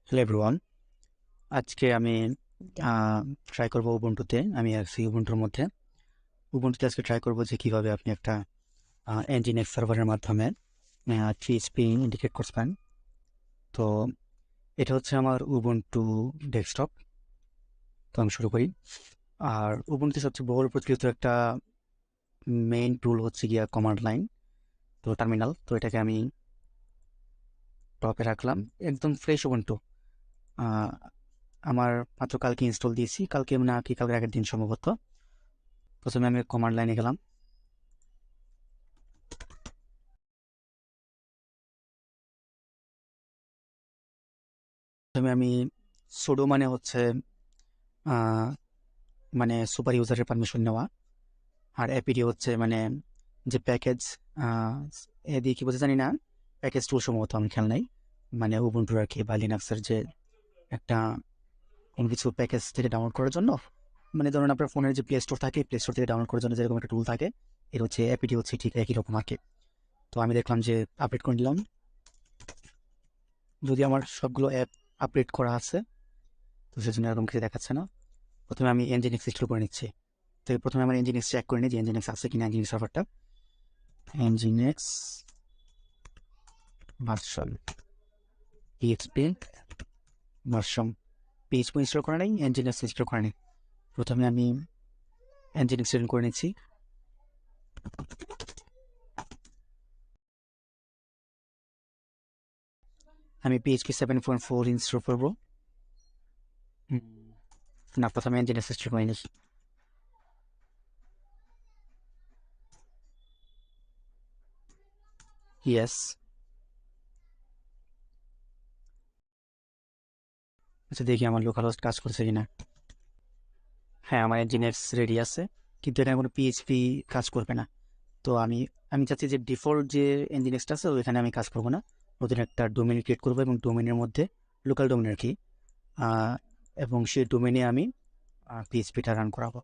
Hello everyone, আজকে আমি try করব উবুন্টুতে। আমি আছি উবুন্টুর মধ্যে। উবুন্টুতে আজকে ট্রাই করব যে কীভাবে আপনি একটা nginx সার্ভারের মাধ্যমে PHP ইন্ডিকেট করতে। তো এটা হচ্ছে আমার উবুন্টু ডেস্কটপ। তো আমি শুরু করি। আর উবুন্টুতে সবচেয়ে বহুল প্রচলিত একটা মেইন টুল হচ্ছে গিয়া কমান্ড লাইন, তো টার্মিনাল। তো এটাকে আমি টপে রাখলাম, একদম ফ্রেশ উবুন্টু। আমার মাত্র কালকে ইনস্টল দিয়েছি, কালকে না কি কালকে আগের দিন সম্ভবত। প্রথমে আমি কমান্ড লাইনে গেলাম। প্রথমে আমি সুডো মানে হচ্ছে মানে সুপার ইউজারের পারমিশন নেওয়া, আর এপিডি হচ্ছে মানে যে প্যাকেজ, এ দিয়ে কি বলতে জানি না, প্যাকেজ টুল সম্ভবত, আমি খেয়াল নাই। মানে উবুন্টুর আর কি বা লিনাক্সের যে একটা কোনো কিছু প্যাকেজ থেকে ডাউনলোড করার জন্য, মানে ধরুন আপনার ফোনের যে প্লে স্টোর থাকে, প্লে স্টোর থেকে ডাউনলোড করার জন্য যেরকম একটা টুল থাকে, এর হচ্ছে এপিডি হচ্ছে ঠিক একই রকম আর কি। তো আমি দেখলাম যে আপডেট করে নিলাম, যদি আমার সবগুলো অ্যাপ আপডেট করা আছে, তো সেজন্য এরকম কিছু দেখাচ্ছে না। প্রথমে আমি nginx ইনস্টল করে নিচ্ছি। তো প্রথমে আমার nginx চেক করে নিই যে nginx আছে কিনা, nginx সার্ভারটা। nginx version PHP version PHP install করে নেই, nginx ইনস্টল করে নিই। প্রথমে আমি nginx ইনস্টল করে নিচ্ছি। আমি PHP 7.4 ইনস্টল করবো না, প্রথমে nginx ইনস্টল করে নিই। ইয়েস। আচ্ছা, দেখি আমার লোকাল হোস্ট কাজ করছে কিনা। হ্যাঁ, আমার nginx রেডি আছে, কিন্তু এখানে কোনো PHP কাজ করবে না। তো আমি আমি চাচ্ছি যে ডিফল্ট যে nginxটা আছে ওইখানে আমি কাজ করবো না, নতুন একটা ডোমেন ক্রিয়েট করবো, এবং ডোমেনের মধ্যে লোকাল ডোমেন আর কি, এবং সেই ডোমেনে আমি PHPটা রান করাবো।